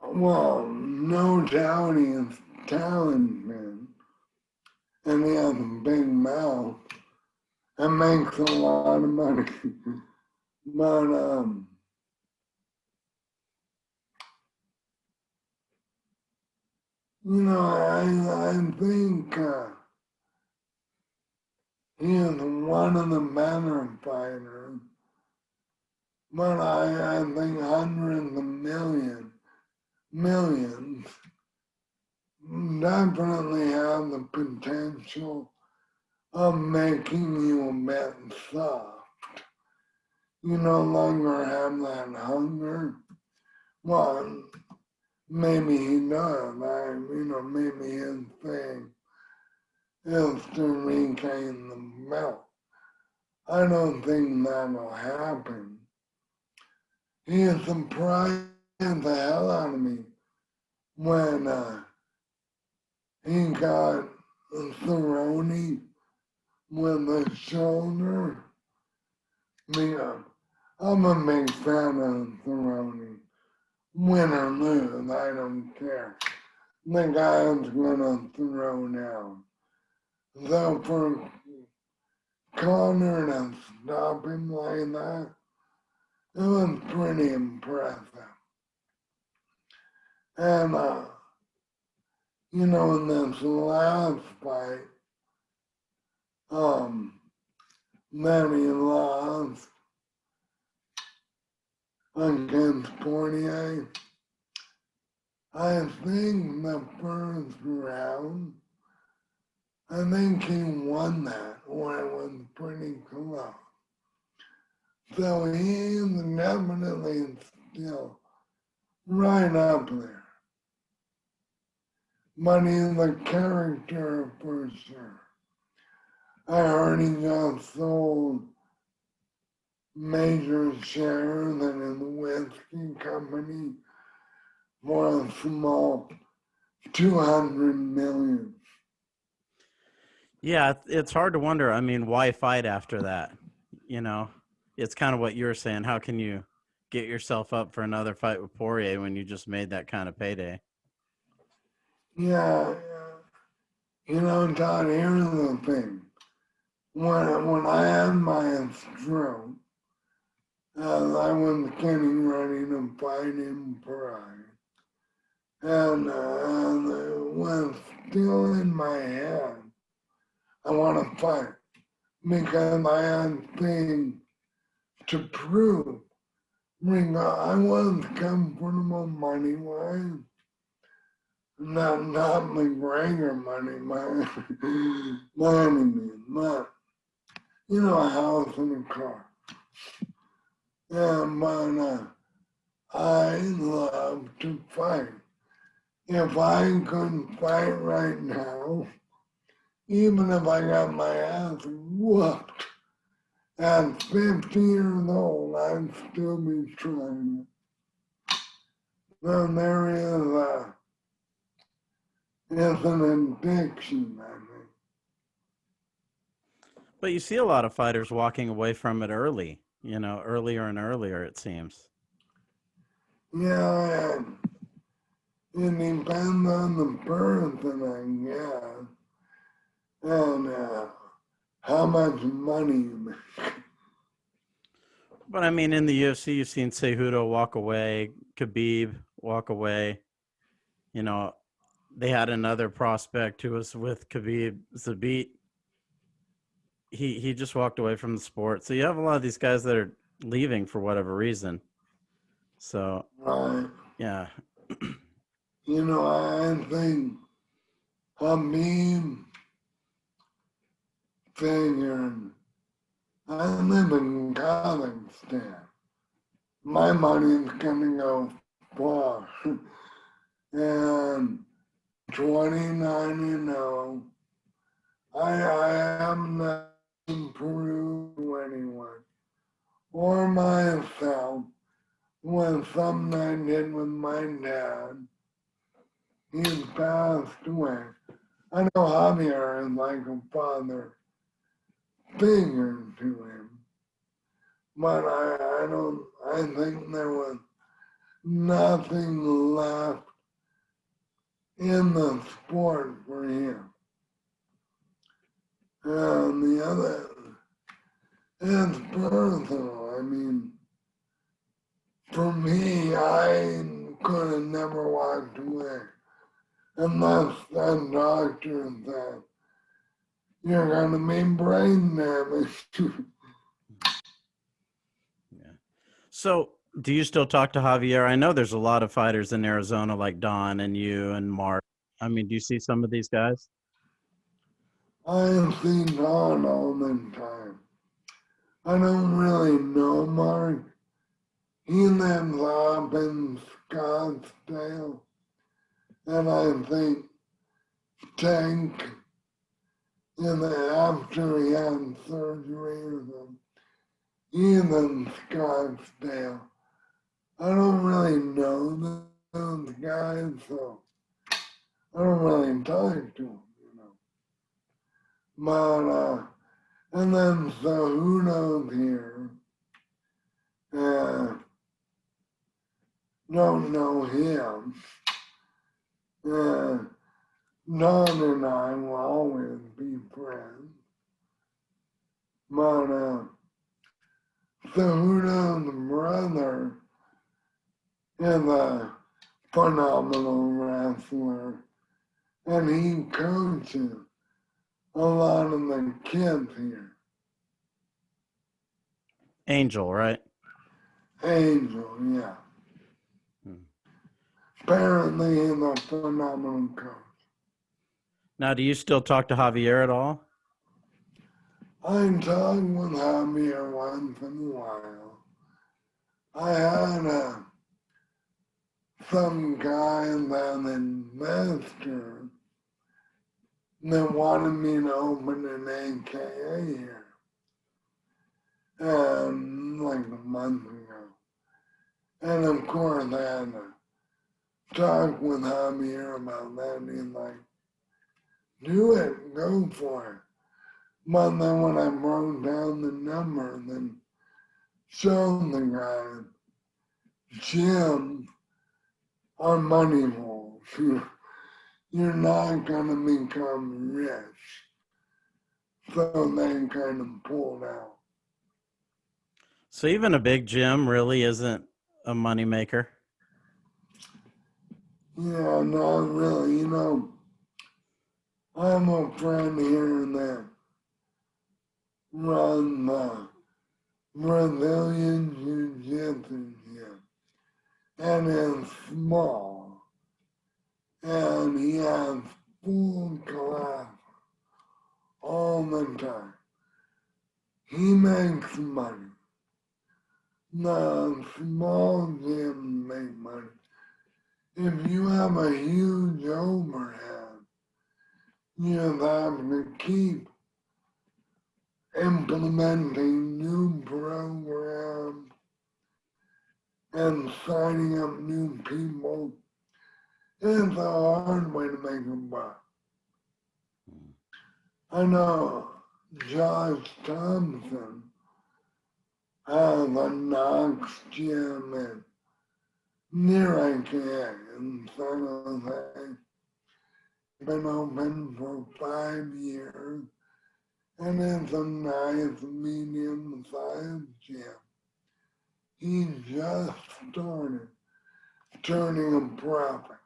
Well, no doubt he's talented, and he has a big mouth and makes a lot of money. But I think he is one of the better fighters. But I think hundreds of millions definitely have the potential of making you a bit soft. You no longer have that hunger. Well, maybe he does. Maybe his thing is to regain the belt. I don't think that'll happen. He surprised the hell out of me when he got Cerrone with the shoulder. I'm a big fan of Cerrone. Win or lose, I don't care. The guy's gonna throw down. So for Connor to stop him like that, it was pretty impressive. And in this last fight, that he lost against Poirier, I think the first round, I think he won that, or it was pretty close. So he is definitely still right up there. But he's a character for sure. I heard he got sold major shares in the whiskey company for a small 200 million. Yeah, it's hard to wonder. I mean, why fight after that? You know, it's kind of what you were saying. How can you get yourself up for another fight with Poirier when you just made that kind of payday? Yeah. Todd, here's the thing. When I had my stroke, I was getting ready to fight in Pride. And it was still in my head. I want to fight because I had things to prove. I was comfortable money-wise. Not McGregor money, my enemies, but, a house and a car. Yeah, but I love to fight. If I couldn't fight right now, even if I got my ass whooped at 50 years old, I'd still be trying it. Then it's an addiction, I think. But you see a lot of fighters walking away from it early, earlier and earlier, it seems. Yeah, it depends on the person, I guess, and how much money you make. But I mean, in the UFC, you've seen Cejudo walk away, Khabib walk away. You know, they had another prospect who was with Khabib, Zabit. He just walked away from the sport. So you have a lot of these guys that are leaving for whatever reason. So Right. yeah, I think Habib figured I live in Kazakhstan. My money's gonna go far. And 29 and 0, I am not improved to anyone or myself with something I did with my dad. He's passed away. I know Javier is like a father figure to him, but I think there was nothing left in the sport for him. And the other, it's personal. I mean, for me, I could have never walked away unless that doctor said, you're going to be brain damage. yeah. So do you still talk to Javier? I know there's a lot of fighters in Arizona like Don and you and Mark. I mean, do you see some of these guys? I have seen Don all the time. I don't really know Mark. He lives up in Scottsdale, and I think Tank, after he had surgery or something, he's in Scottsdale. I don't really know those guys, so I don't really talk to them, But, and then Cejudo's here. Don't know him. Don and I will always be friends. But Cejudo's brother is a phenomenal wrestler. and he coaches a lot of the kids here. Angel, right? Angel, yeah. Apparently he's a phenomenal coach. Now, do you still talk to Javier at all? I talk with Javier once in a while. I had some guy that investor that wanted me to open an AKA here, like a month ago. And of course I had to talk with Javier about that, and he's like, do it, go for it. But then when I broke down the number, then showed the guy, Jim, are money holes. You're not going to become rich. So they kind of pulled out. So even a big gym really isn't a moneymaker? Yeah, not really. You know, I have a friend here and there run the Brazilian Jiu-Jitsu gym. And it's small. And he has full class all the time. He makes money. The small gyms make money. If you have a huge overhead, you have to keep implementing new programs and signing up new people. It's a hard way to make a buck. I know Josh Thompson has a Knox gym near IKEA in San Jose. Been open for 5 years, and it's a nice medium-sized gym. He just started turning a profit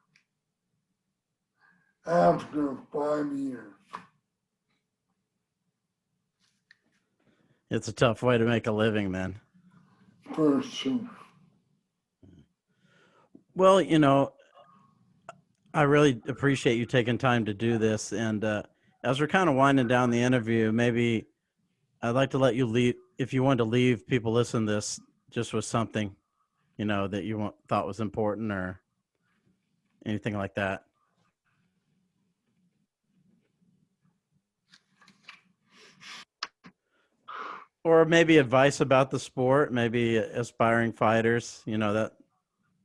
after 5 years. It's a tough way to make a living, then. For sure. Well, I really appreciate you taking time to do this. And as we're kind of winding down the interview, maybe I'd like to let you leave, if you wanted to leave people listening to this just with something, that you thought was important or anything like that. Or maybe advice about the sport, maybe aspiring fighters, that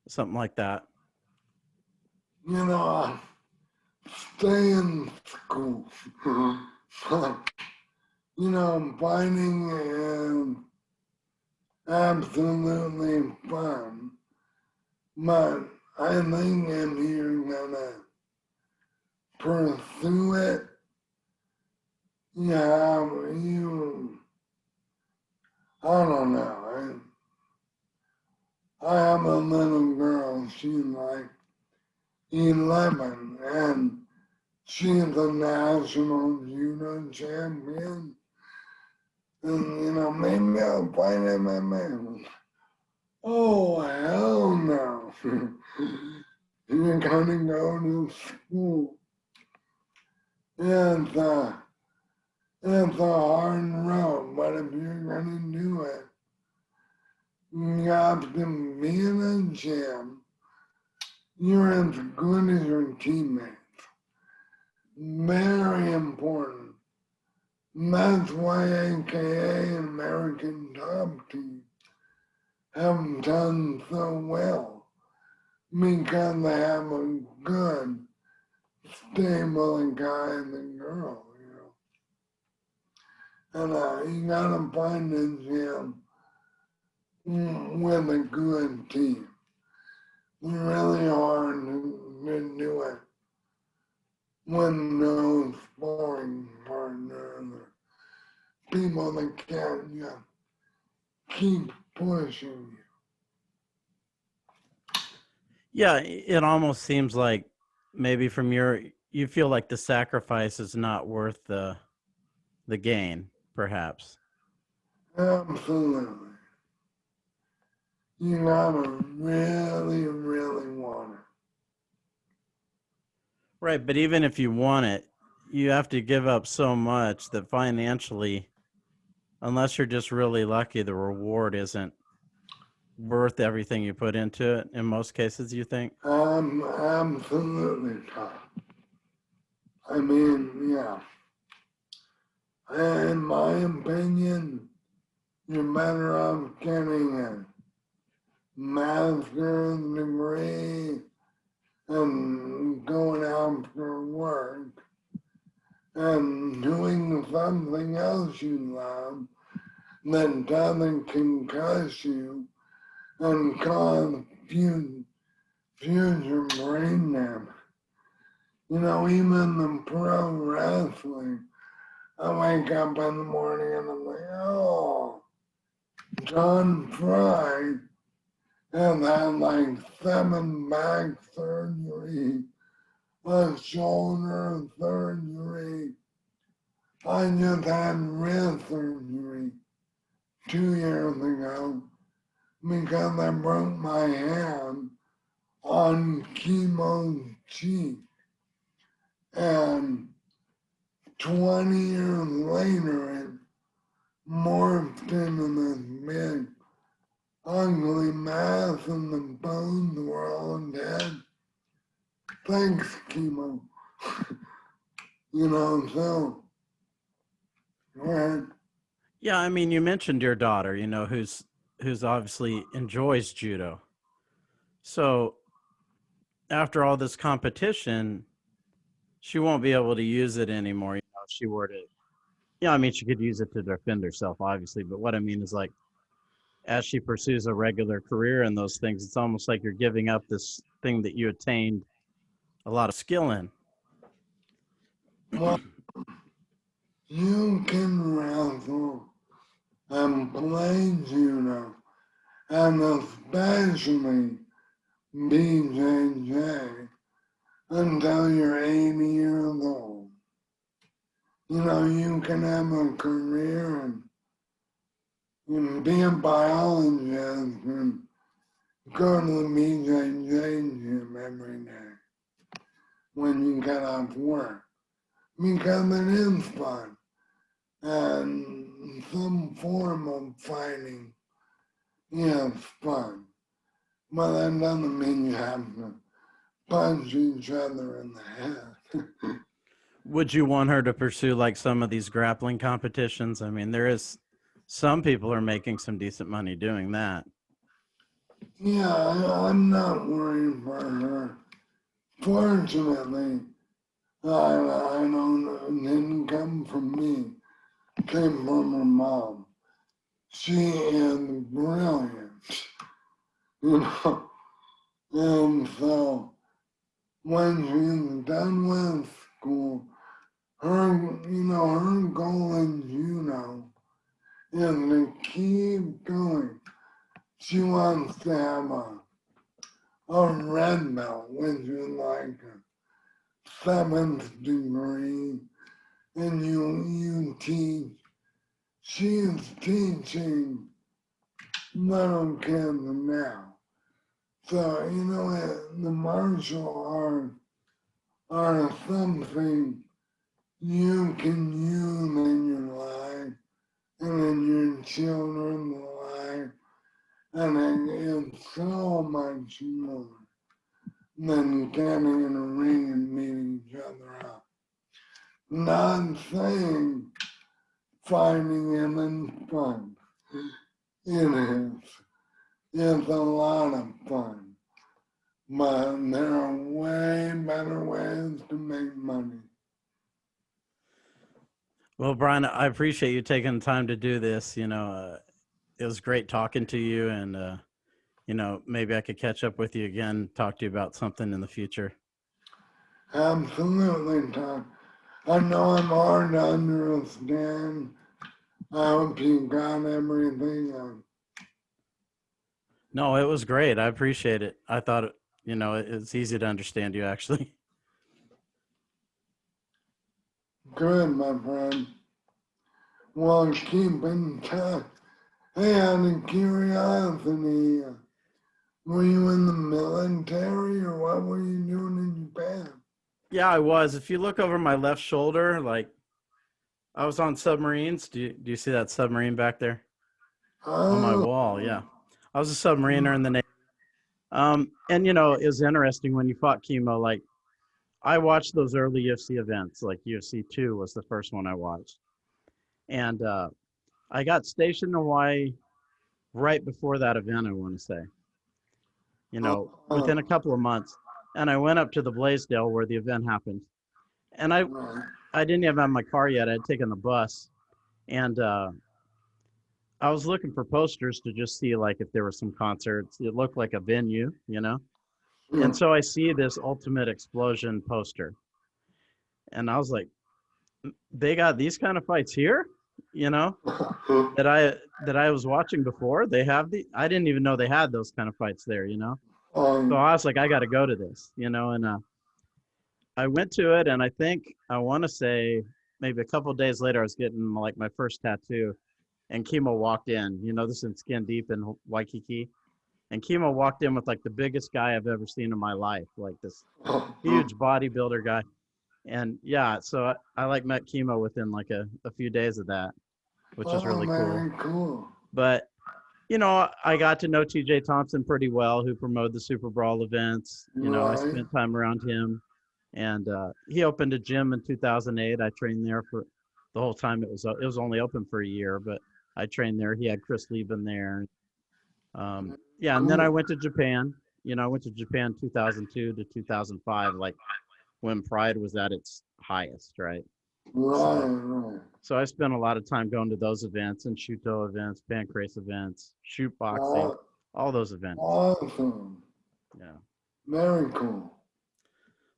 something like that. Stay in school. Fighting is absolutely fun, but I think if you're gonna pursue it, I don't know. I have a little girl, she's like 11, and she's a national judo champion. And, maybe I'll fight MMA. Oh, hell no. You're gonna go to school. It's a hard road, but if you're gonna do it, you have to be in a gym. You're as good as your teammates. Very important. That's why AKA and American Top Team have done so well, because they have a good, stable guy and girl, And you gotta find a gym with a good team. It's really hard to do it with no sparring partner or people that can just keep pushing you. Yeah, it almost seems like maybe from your you feel like the sacrifice is not worth the gain, perhaps. Absolutely. You gotta really, really want it. Right, but even if you want it, you have to give up so much that financially, unless you're just really lucky, the reward isn't worth everything you put into it in most cases, you think? Absolutely tough. I mean, yeah. In my opinion, you're better off getting a master's degree and going out for work and doing something else you love that doesn't concuss you and cause future brain damage. You know, even the pro wrestling, I wake up in the morning and I'm like, oh, Don Frye and had like 7 back surgery, a shoulder surgery. I just had wrist surgery 2 years ago because I broke my hand on chemo cheek. And 20 years later, it morphed into this big, ugly mass, and the bones were all dead. Thanks, chemo. You know, so, right? Yeah, I mean, you mentioned your daughter, who's obviously enjoys judo. So after all this competition, she won't be able to use it anymore. If she were to, yeah, I mean, she could use it to defend herself, obviously. But what I mean is, like, as she pursues a regular career in those things, it's almost like you're giving up this thing that you attained a lot of skill in. Well, you can wrestle and play judo, and especially BJJ until you're 80 years old. You know, you can have a career and be a biologist and go to the BJJ gym every day when you get off work because it is fun and some form of fighting is fun. But that doesn't mean you have to punch each other in the head. Would you want her to pursue like some of these grappling competitions? I mean, there is some people are making some decent money doing that. Yeah, I'm not worried for her. Fortunately, I don't, it didn't come from me. It came from her mom. She is brilliant, you know. And so when she's done with school, her goal in judo is to keep going. She wants to have a red belt, which is like a 7th degree, and you teach. She's teaching little kids now. So, the martial arts are something you can use in your life and in your children's life, and it's so much more than getting in a ring and beating each other up. Not saying fighting isn't fun. It is. It's a lot of fun. But there are way better ways to make money. Well, Brian, I appreciate you taking the time to do this. It was great talking to you, and maybe I could catch up with you again, talk to you about something in the future. Absolutely, Tom. I know I'm hard to understand. I hope you got everything. No, it was great. I appreciate it. I thought, it's easy to understand you actually. Good, my friend. Well, keep in touch. Hey, out of curiosity, were you in the military or what were you doing in Japan? Yeah, I was. If you look over my left shoulder, like I was on submarines. Do you see that submarine back there on my Oh, wall? Yeah, I was a submariner in the Navy. And it was interesting when you fought chemo. Like I watched those early UFC events. Like UFC 2 was the first one I watched, and I got stationed in Hawaii right before that event. I want to say, within a oh, couple of months, and I went up to the Blaisdell where the event happened, and I right. I didn't even have my car yet. I'd taken the bus, and I was looking for posters to just see like if there were some concerts. It looked like a venue. And Yeah. so I see this Ultimate Explosion poster, and I was like, they got these kind of fights here, you know, that I was watching before. They have I didn't even know they had those kind of fights there. So um, I was like, I got to go to this, and I went to it, and I think I want to say maybe a couple of days later, I was getting like my first tattoo, and Kimo walked in. This is in Skin Deep in Waikiki, and Kimo walked in with like the biggest guy I've ever seen in my life, like this huge bodybuilder guy. And yeah, so I like met Kimo within like a few days of that, which is oh, really cool. very cool. But I got to know TJ Thompson pretty well, who promoted the Super Brawl events. I Right, spent time around him, and he opened a gym in 2008. I trained there for the whole time. It was only open for a year, but I trained there. He had Chris Lieben there. Yeah, and then I cool. went to Japan. I went to Japan 2002 to 2005, like when Pride was at its highest, right? Right, So, right. so I spent a lot of time going to those events and Shuto events, pancrase events, shoot boxing, Aw- all those events. Awesome. Yeah. Very cool.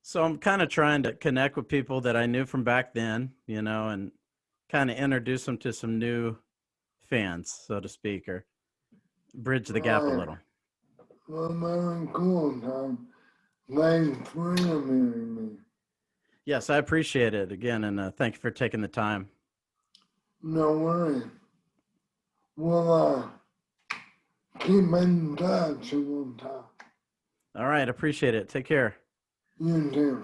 So I'm kind of trying to connect with people that I knew from back then, and kind of introduce them to some new fans, so to speak, or bridge the gap a Right. little. Well, very cool, Tom. Thanks for interviewing me. Yes, I appreciate it again, and thank you for taking the time. No worries. We'll keep in touch and we'll talk. All right, appreciate it. Take care. You too.